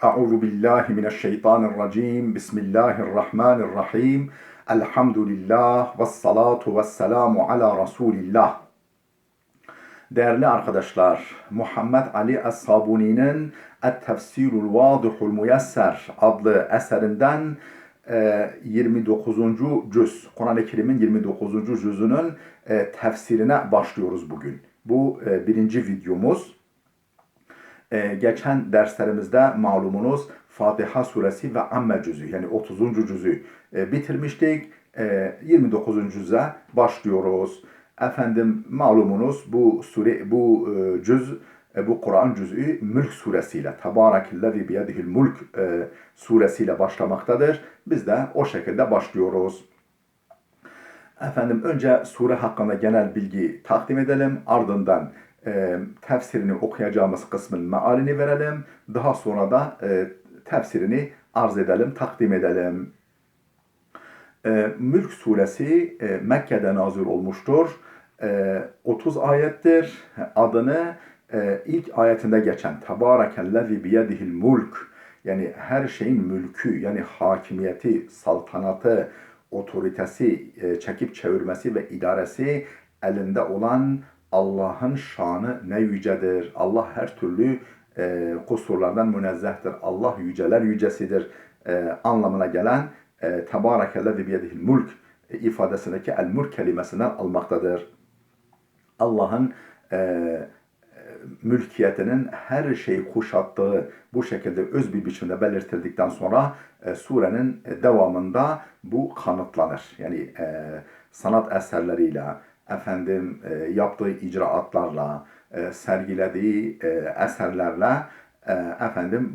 Euzu billahi mineşşeytanirracim. Bismillahirrahmanirrahim. Elhamdülillah ve salatu ve selamu ala Resulillah. Değerli arkadaşlar, Muhammed Ali Es-Sabuni'nin Et-Tefsirul Vadihul Muyesser adlı eserinden 29. cüz, Kur'an-ı Kerim'in 29. cüzünün tefsirine başlıyoruz bugün. Bu birinci videomuz. Geçen derslerimizde malumunuz Fatiha suresi ve Amme cüzü yani 30. cüzü bitirmiştik. 29. cüze başlıyoruz. Efendim malumunuz bu sure, bu cüz, bu Kur'an cüzü Mülk suresiyle, Tebarekellezi biyedihil mulk suresiyle başlamaktadır. Biz de o şekilde başlıyoruz. Efendim önce sure hakkında genel bilgi takdim edelim. Ardından tefsirini okuyacağımız kısmın mealini verelim. Daha sonra da tefsirini arz edelim, takdim edelim. Mülk suresi Mekke'de nazil olmuştur. 30 ayettir. Adını ilk ayetinde geçen Tebarekellezi biyedihil mulk, yani her şeyin mülkü, yani hakimiyeti, saltanatı, otoritesi, çekip çevirmesi ve idaresi elinde olan Allah'ın şanı ne yücedir. Allah her türlü kusurlardan münezzehtir. Allah yüceler yücesidir anlamına gelen Tebarekellezi biyedihil mulk ifadesindeki el-mulk kelimesinden almaktadır. Allah'ın mülkiyetinin her şeyi kuşattığı bu şekilde öz bir biçimde belirtildikten sonra surenin devamında bu kanıtlanır. Yani sanat eserleriyle, yaptığı icraatlarla, sergilediği eserlerle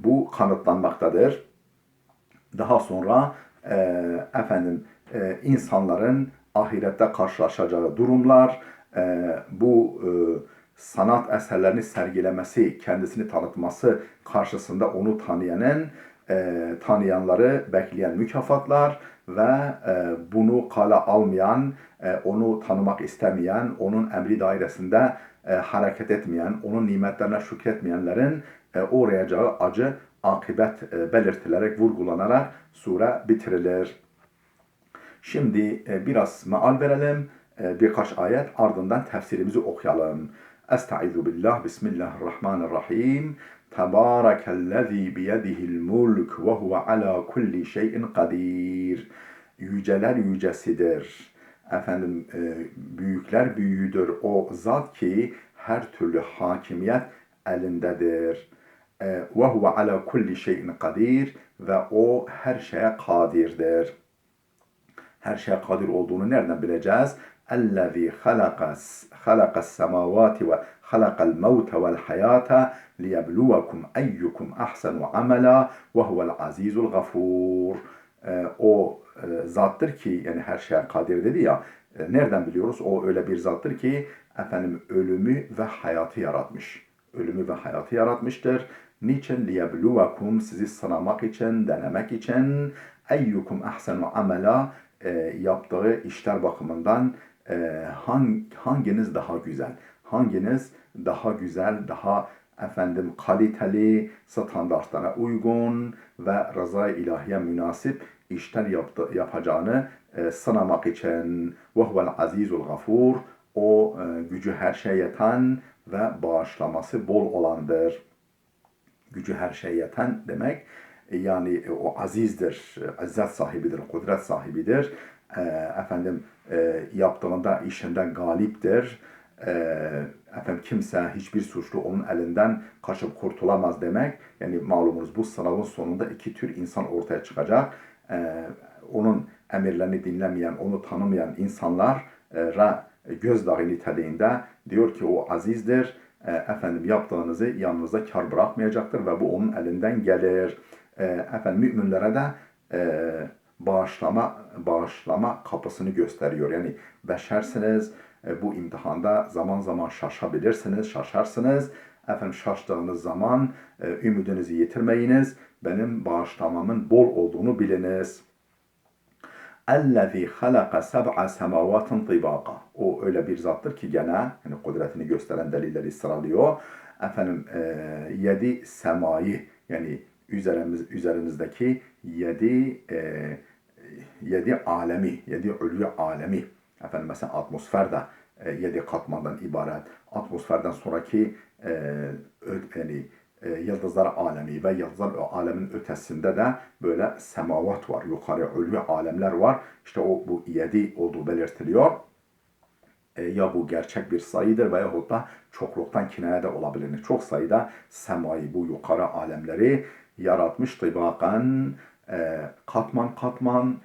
bu kanıtlanmaktadır. Daha sonra insanların ahirette karşılaşacağı durumlar, bu sanat eserlerini sergilemesi, kendisini tanıtması karşısında onu tanıyanları bekleyen mükafatlar ve bunu kale almayan, onu tanımak istemeyen, onun emri dairesinde hareket etmeyen, onun nimetlerine şükretmeyenlerin uğrayacağı acı akıbet belirtilerek, vurgulanarak sure bitirilir. Şimdi biraz meal verelim, birkaç ayet, ardından tefsirimizi okuyalım. Estaizu billah, bismillahirrahmanirrahim. Tebarekellezi biyedihil mulk ve huve ala kulli şeyin kadir. Yüceler yücesidir. Büyükler büyüğüdür. O zat ki her türlü hakimiyet elindedir. Ve huve ala kulli şeyin kadir, ve o her şeye kadirdir. Her şeye kadir olduğunu nereden bileceğiz? اَلَّذ۪ي خَلَقَ السَّمَاوَاتِ وَخَلَقَ الْمَوْتَ وَالْحَيَاةَ لِيَبْلُوَكُمْ اَيُّكُمْ اَحْسَنُ عَمَلًا وَهُوَ الْعَز۪يزُ الْغَفُورُ. O zattır ki, yani her şeye kadir dedi ya, nereden biliyoruz? O öyle bir zattır ki ölümü ve hayatı yaratmış. Ölümü ve hayatı yaratmıştır. Niçin? لِيَبْلُوَكُمْ, sizi sınamak için, denemek için. اَيُّكُمْ اَحْسَنُ عَمَلًا, yaptığı işler bakımından hanginiz daha güzel, hanginiz daha güzel, daha kaliteli, standartlara uygun ve rıza-i ilahiye münasip işler yapacağını sınamak için. وَهُوَ الْعَز۪يزُ الْغَفُورُ, o gücü her şeye yeten ve bağışlaması bol olandır. Gücü her şeye yeten demek, yani o azizdir, izzet sahibidir, kudret sahibidir. Yaptığında işinden galiptir. Kimse, hiçbir suçlu onun elinden kaçıp kurtulamaz demek. Yani malumunuz bu sınavın sonunda iki tür insan ortaya çıkacak. Onun emirlerini dinlemeyen, onu tanımayan insanlara gözdağı niteliğinde diyor ki o azizdir. Yaptığınızı yanınızda kar bırakmayacaktır ve bu onun elinden gelir. Müminlere de bağışlama kapısını gösteriyor. Yani beşersiniz, bu imtihanda zaman zaman şaşarsınız. Şaştığınız zaman ümidinizi yitirmeyiniz. Benim bağışlamamın bol olduğunu biliniz. اَلَّذ۪ي خَلَقَ سَبْعَ سَمَاوَاتٍ طِبَاقًا. O öyle bir zattır ki gene, yani kudretini gösteren delilleri sıralıyor. 7 semayı, yani üzerinizdeki yedi alemi, yedi ulvi alemi. Efendim mesela atmosfer de 7 katmandan ibaret. Atmosferden sonraki yıldızlar alemi ve yıldızlar alemin ötesinde de böyle semavat var. Yukarı ulvi alemler var. İşte bu 7 olduğu belirtiliyor. Ya bu gerçek bir sayıdır veyahut da çokluktan kinayede olabilir. Çok sayıda semayı, bu yukarı alemleri yaratmış tıbakan, katman katman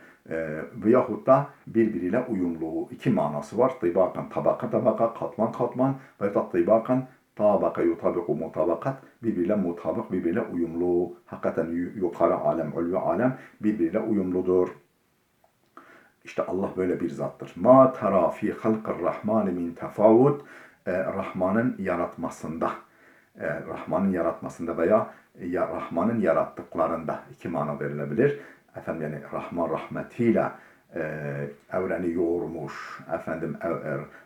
veyahut da birbiriyle uyumlu. İki manası var. Tıbakan, tabaka tabaka, katman katman veyahut da tıbakan, tabaka yutabiku mutabakat, birbiriyle mutabık, birbiriyle uyumlu. Hakikaten yukarı alem, ulvi alem birbiriyle uyumludur. İşte Allah böyle bir zattır. Ma tara fi halqir rahmani min tefavut. Rahman'ın yaratmasında, Rahman'ın yaratmasında veya Rahman'ın yarattıklarında iki mana verilebilir. Efendim yani Rahman rahmetiyle evreni yoğurmuş. Efendim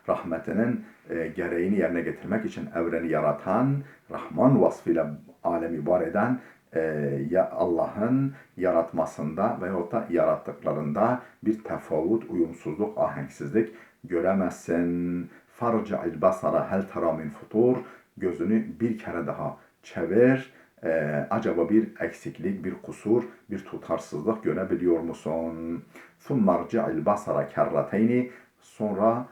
rahmetinin gereğini yerine getirmek için evreni yaratan, Rahman vasfıyla alemi var eden ya Allah'ın yaratmasında veyahut da yarattıklarında bir tefavut, uyumsuzluk, ahenksizlik göremezsin. Farca'il basara hel tera min futur. Gözünü bir kere daha çevir. Acaba bir eksiklik, bir kusur, bir tutarsızlık görebiliyor musun? Thummarci'il basara kerrateyni. Sonra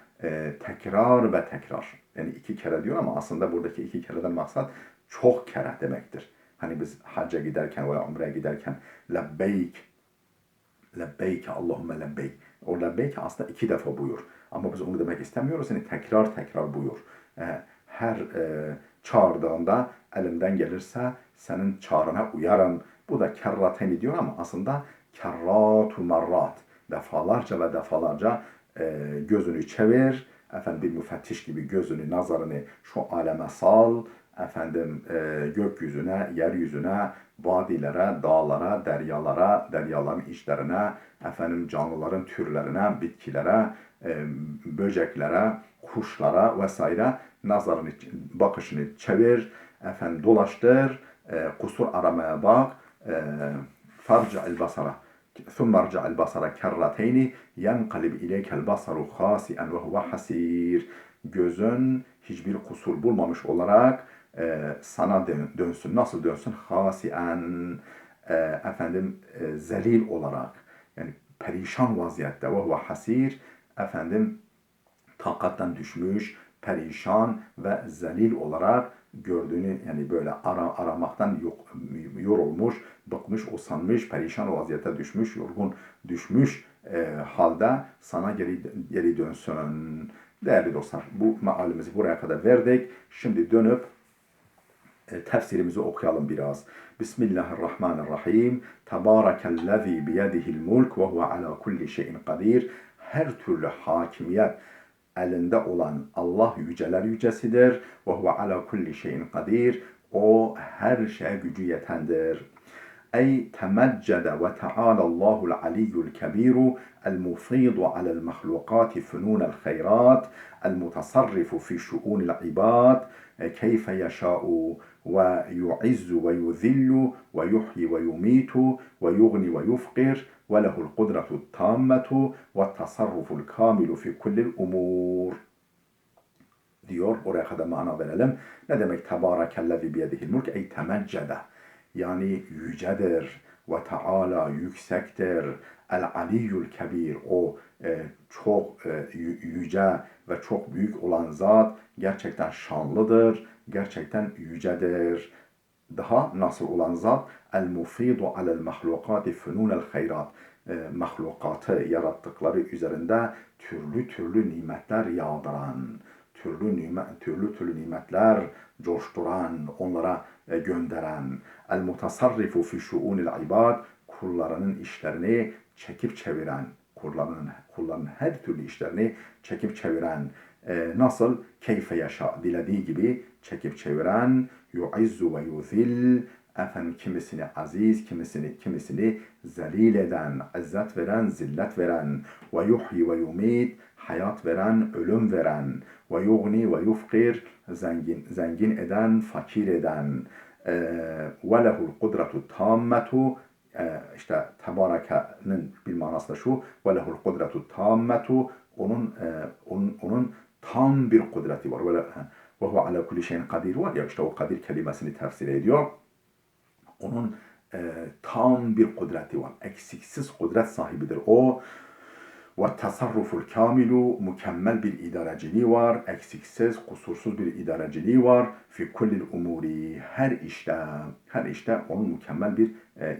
tekrar ve tekrar. Yani 2 kere diyor ama aslında buradaki 2 kereden maksat çok kere demektir. Hani biz hacca giderken veya umreye giderken lebbeyk, lebbeyke Allahümme lebbeyk. O lebbeyk aslında 2 defa buyur. Ama biz onu demek istemiyoruz. Yani tekrar tekrar buyur. Her çağırdığında elimden gelirse senin çağrına uyarım. Bu da kerrateni diyor ama aslında kerratu marrat. Defalarca ve defalarca gözünü çevir. Efendim bir müfettiş gibi gözünü, nazarını şu aleme sal. Efendim gökyüzüne, yeryüzüne, vadilere, dağlara, deryalara, deryaların içlerine, efendim canlıların türlerine, bitkilere, böceklere, kuşlara vesaire nazarını, bakışını çevir, efendim dolaştır, kusur aramaya bak, farca'il basara. ثم ارجع البصر كرتين ينقلب إليك البصر خاسئا وهو حسير. Gözün hiçbir kusur bulmamış olarak sana dönsün. Nasıl dönsün? Hasien, efendim zelil olarak, yani perişan vaziyette. Ve huve hasir, efendim takattan düşmüş, perişan ve zelil olarak gördüğünü, yani böyle aramaktan yorulmuş, bıkmış, usanmış, perişan vaziyete düşmüş, yorgun düşmüş halde sana geri dönsün. Değerli dostlar, bu mealimizi buraya kadar verdik. Şimdi dönüp tefsirimizi okuyalım biraz. Bismillahirrahmanirrahim. Tebârekellezî biyedihil mulk ve huve alâ kulli şeyin kadir. Her türlü hakimiyet elinde olan Allah yüceler yücesidir. Ve huve alâ kulli şeyin kadir. O her şeye gücü yetendir. Ey temeccede ve teâlallâhul aliyyul kebiru el-mufîdu alel mahlukat fünûnel hayrat el-mutasarrifu fi şuûnil ibad keyfe yeşâ'u ve yu'izzu ve yuzillu ve yuhyi ve yumitu ve yugni ve yufqir ve lehul kudretu tammetu ve tasarruful kamilu fi kullil umur diyor. Oraya kadar mana verelim. Ne demek tebârekellezî biyedihil mulk? Ey temeccede, yani yücedir, ve Teala yüksektir, el aliyyul kebir, o çok yüce ve çok büyük olan zat gerçekten şanlıdır, gerçekten yücedir. Daha nasıl olan zat? El mufidu alel mahlukati fünunel hayrat, mahlukatı yarattıkları üzerinde türlü türlü nimetler yağdıran, türlü nimetler coşturan, onlara gönderen. El mutasarrifu fi şuunil ibad, kullarının işlerini çekip çeviren, kulların her türlü işlerini çekip çeviren. Nasıl? Keyfe yaşa, dilediği gibi çekip çeviren. Yu'izzu ve yuzil, efendim kimisini aziz, kimisini zelil eden, izzet veren, zillet veren. Ve yuhyi ve yumit, hayat veren, ölüm veren. Ve yugni ve yufkir, zengin eden, fakir eden. Ve lehul kudretu tammetu, işte tebareke'nin bir manası da şu. Ve lehul kudretu tammetu, onun tam bir kudreti var. Ve huve ala kulli şeyin kadir var ya, işte o kadir kelimesini tefsir ediyor. Onun tam bir kudreti var. Eksiksiz kudret sahibidir o. Ve tasarruful kamilu, mükemmel bir idareciliği var. Eksiksiz, kusursuz bir idareciliği var. Fi kullil umuri, her işte onun mükemmel bir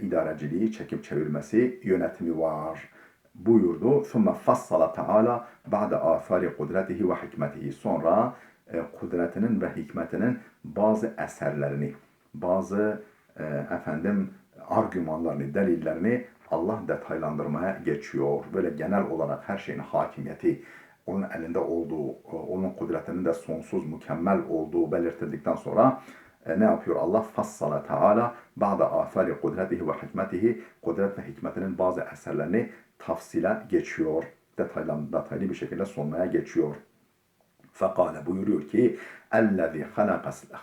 idareciliği, çekip çevirmesi, yönetimi var. Buyurdu. ثُمَّ فَصَّلَ تَعَالَى بَعْدَ آثَارِ قُدْرَتِهِ وَحِكْمَتِهِ. Sonra kudretinin ve hikmetinin bazı eserlerini, bazı argümanlarını, delillerini Allah detaylandırmaya geçiyor. Böyle genel olarak her şeyin hakimiyeti onun elinde olduğu, onun kudretinin de sonsuz, mükemmel olduğu belirtildikten sonra ne yapıyor Allah? Fassala Teala ba'da afali kudretihi ve hikmetihi, kudret ve hikmetinin bazı eserlerini tafsile geçiyor. Detaylı bir şekilde sonmaya geçiyor. Fekale, buyuruyor ki اَلَّذِي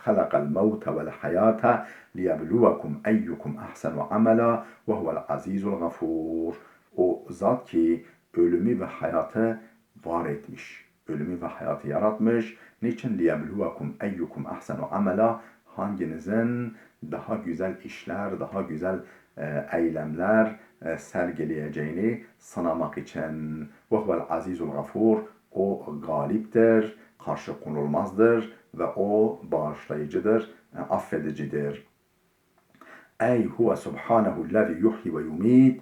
خَلَقَ الْمَوْتَ وَالْحَيَاةَ لِيَبْلُوَكُمْ اَيُّكُمْ اَحْسَنُ عَمَلًا وَهُوَ الْعَز۪يزُ الْغَفُورُ. O zat ki ölümü ve hayatı var etmiş. Ölümü ve hayatı yaratmış. Niçin? لِيَبْلُوَكُمْ اَيُّكُمْ اَحْسَنُ عَمَلًا, hanginizin daha güzel işler, daha güzel eylemler sergileyeceğini sınamak için. وَهُوَ الْعَز۪يزُ الْغَفُورُ. O galiptir, karşı konulmazdır ve o bağışlayıcıdır, affedicidir. Ey huve subhanehu lezi yuhyi ve yumit.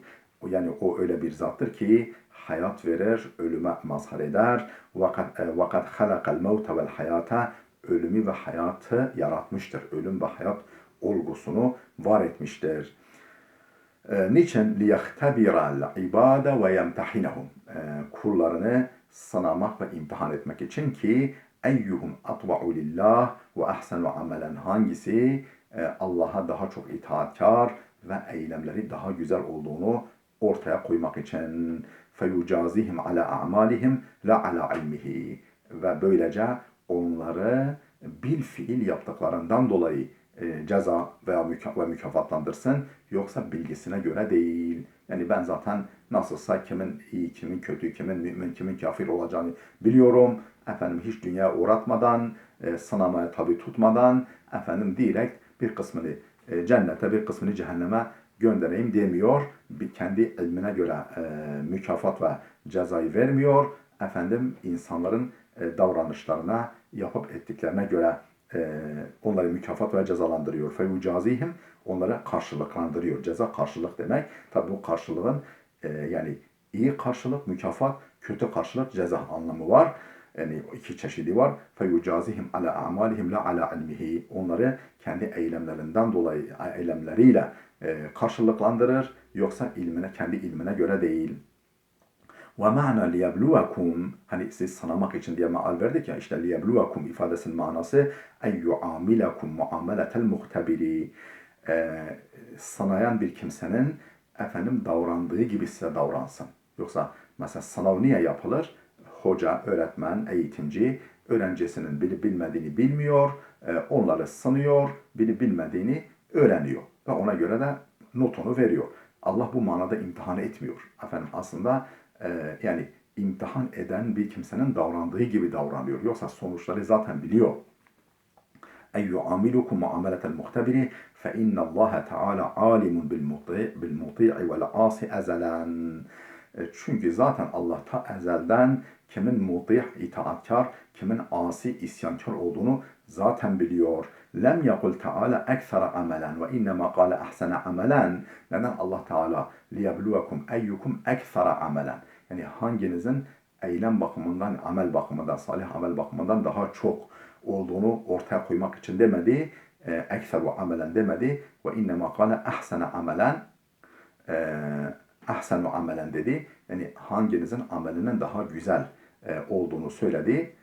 Yani o öyle bir zattır ki hayat verir, ölüme mazhar eder. Vakat halakal mevte vel hayata, ölümü ve hayatı yaratmıştır. Ölüm ve hayat olgusunu var etmiştir. Niçin? لِيَخْتَبِرَ الْعِبَادَ وَيَمْتَحِنَهُمْ. Kullarını sınamak ve imtihan etmek için ki eyyuhum atba'u lillah ve ahsenu amelen, hangisi Allah'a daha çok itaatkar ve eylemleri daha güzel olduğunu ortaya koymak için. فَيُجَازِهِمْ عَلَى أَعْمَالِهِمْ لَا عَلَى عِلْمِهِ. Ve böylece onları bil fiil yaptıklarından dolayı ceza veya mükafatlandırsın, yoksa bilgisine göre değil. Yani ben zaten nasılsa kimin iyi, kimin kötü, kimin mümin, kimin kafir olacağını biliyorum. Hiç dünya uğratmadan, sınamaya tabi tutmadan, direkt bir kısmını cennete, bir kısmını cehenneme göndereyim demiyor. Kendi ilmine göre mükafat ve cezayı vermiyor. İnsanların davranışlarına, yapıp ettiklerine göre onları mükafat ve cezalandırıyor. Feyucazihim, onlara karşılıklandırıyor. Ceza karşılık demek. Tabi bu karşılığın yani iyi karşılık mükafat, kötü karşılık ceza anlamı var. Yani iki çeşidi var. Feyucazihim ala a'malihim la ala ilmihi. Onları kendi eylemlerinden dolayı, eylemleriyle karşılıklandırır. Yoksa kendi ilmine göre değil. وَمَعْنَا لِيَبْلُوَكُمْ, hani siz sınamak için diye meal verdik ya, işte لِيَبْلُوَكُمْ ifadesinin manası اَيُّعَامِلَكُمْ مُعَامَلَةَ الْمُخْتَبِرِ. Sınayan bir kimsenin davrandığı gibi size davransın. Yoksa mesela sınav niye yapılır? Hoca, öğretmen, eğitimci öğrencisinin bilip bilmediğini bilmiyor, onları sınıyor, bilip bilmediğini öğreniyor ve ona göre de notunu veriyor. Allah bu manada imtihan etmiyor. Aslında yani imtihan eden bir kimsenin davrandığı gibi davranıyor. Yoksa sonuçları zaten biliyor. اَيُّعَامِلُكُمْ مُعَامَلَةَ الْمُخْتَبِرِ فَاِنَّ اللّٰهَ تَعَالَى عَالِمٌ بِالْمُطِيعِ وَالْعَاصِ اَزَلًا. Çünkü zaten Allah ta ezelden kimin mutih, itaatkar, kimin asi, isyankar olduğunu zaten biliyor. Lem yakul Teala eksera amelen ve innema kâle ahsene amelen. Neden Allah Teala liyebluvekum eyyukum eksera amelen? Yani hanginizin eylem bakımından, amel bakımından, salih amel bakımından daha çok olduğunu ortaya koymak için demedi. Ekseru amelen demedi. Ve innema kâle ahsene amelen. Ahsenu amelen dedi. Yani hanginizin amelinin daha güzel olduğunu söyledi.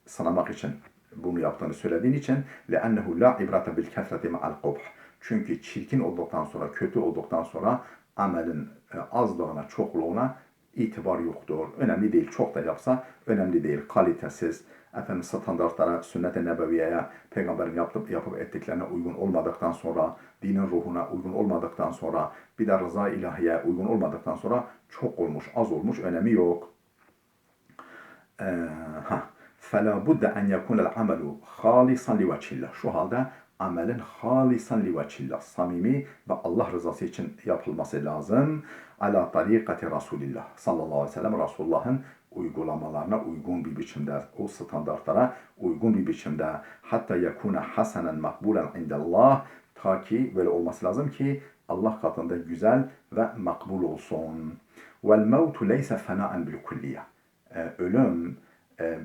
Sınamak için bunu yaptığını söylediğin için لَأَنَّهُ لَا عِبْرَةَ بِالْكَثْرَةِ مَعَ الْقُبْحِ. Çünkü çirkin olduktan sonra, kötü olduktan sonra amelin azlığına, çokluğuna itibar yoktur. Önemli değil. Çok da yapsa önemli değil. Kalitesiz, efendim standartlara, sünnet-i nebeviyeye, peygamberin yapıp ettiklerine uygun olmadıktan sonra, dinin ruhuna uygun olmadıktan sonra, bir de rıza ilahiye uygun olmadıktan sonra çok olmuş, az olmuş, önemi yok. فَلَا بُدَّ اَنْ يَكُونَ الْعَمَلُ خَالِصًا لِوَجْهِ اللّٰهِ. Şu halde amelin halisan liveçillah, samimi ve Allah rızası için yapılması lazım. Ala tarikati Resulillah sallallahu aleyhi ve sellem, Resulullah'ın uygulamalarına uygun bir biçimde, o standartlara uygun bir biçimde. Hatta yakuna hasanen makbulen indallah, ta ki böyle olması lazım ki Allah katında güzel ve makbul olsun. Vel mevtu leyse fenaen bil kulliye. Ölüm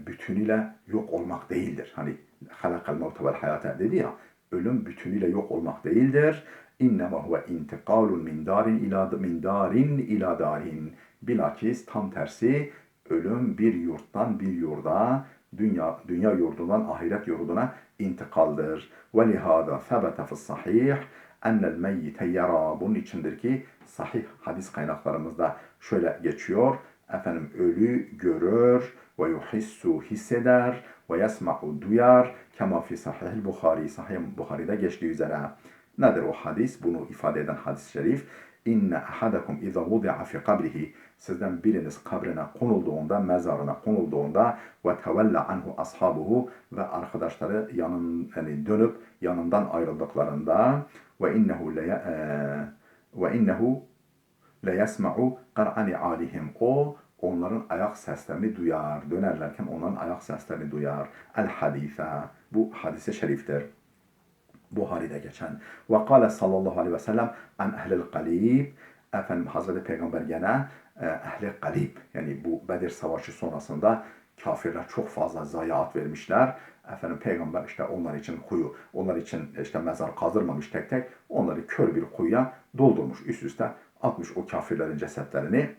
bütünüyle yok olmak değildir. Hani halakal mevte vel hayata dedi ya, ölüm bütünüyle yok olmak değildir. İnnemâ huve intikalun min darin ila darin. Bilakis tam tersi, ölüm bir yurttan bir yurda, dünya yurdundan ahiret yurduna intikaldır. Ve lihâdâ thebete fis sahih ennel meyyite yara. Bunun içindir ki sahih hadis kaynaklarımızda şöyle geçiyor. Efendim, ölü görür ve yuhissu hisseder ve yesma'u duyar. Kema fi sahih Bukhari. Sahih Bukhari'de geçtiği üzere. Nedir o hadis? Bunu ifade eden hadis-i şerif. İnne ahadakum iza vudi'a fi kabrihi. Sizden biriniz kabrine konulduğunda, mezarına konulduğunda ve tevella anhu ashabuhu ve arkadaşları dönüp yanından ayrıldıklarında ve innehu le yesma'u qar'ani alihim. O onların ayak seslerini duyar. Dönerlerken onların ayak seslerini duyar. El hadise. Bu hadise şeriftir. Buhari'de geçen. Ve kâle sallallahu aleyhi ve sellem an ehlil galib. Efendim Hazreti Peygamber gene ehli galib, yani bu Bedir Savaşı sonrasında kafirler çok fazla zayiat vermişler. Efendim Peygamber işte onlar için işte mezar kazdırmamış tek tek. Onları kör bir kuyuya doldurmuş, üst üste atmış o kafirlerin cesetlerini.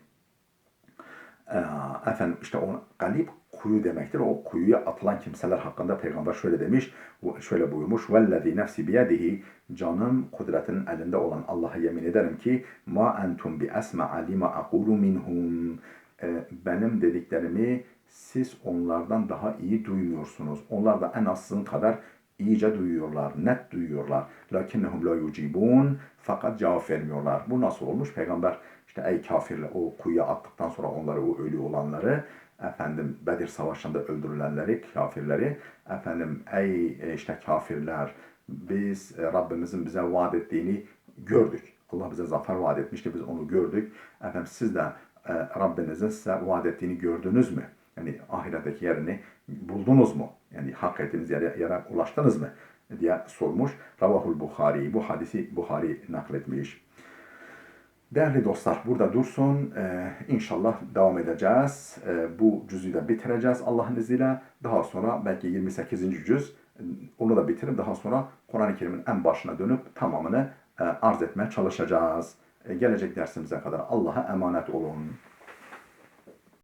Efendim işte o galip kuyu demektir. O kuyuya atılan kimseler hakkında Peygamber şöyle demiş, şöyle buyurmuş. Vellezî nefsi biyedihi, canım kudretinin elinde olan Allah'a yemin ederim ki ma entum bi esma'a lima aqulu minhum. Benim dediklerimi siz onlardan daha iyi duymuyorsunuz. Onlar da en az sizin kadar iyice duyuyorlar, net duyuyorlar. Lakinnehum la yucibun, fakat cevap vermiyorlar. Bu nasıl olmuş? Peygamber işte ey kafirler, o kuyuya attıktan sonra onları, o ölü olanları, efendim Bedir Savaşı'nda öldürülenleri, kafirleri, efendim ey işte kafirler, biz Rabbimizin bize vaat ettiğini gördük. Allah bize zafer vaat etmişti, biz onu gördük. Efendim siz de Rabbinizin size vaat ettiğini gördünüz mü? Yani ahiretteki yerini buldunuz mu? Yani hak ettiğiniz yere ulaştınız mı? Diye sormuş. Ravahul Bukhari. Bu hadisi Bukhari nakletmiş. Değerli dostlar, burada dursun. İnşallah devam edeceğiz. Bu cüzü de bitireceğiz Allah'ın izniyle. Daha sonra belki 28. cüz, onu da bitirip daha sonra Kur'an-ı Kerim'in en başına dönüp tamamını arz etmeye çalışacağız. Gelecek dersimize kadar Allah'a emanet olun.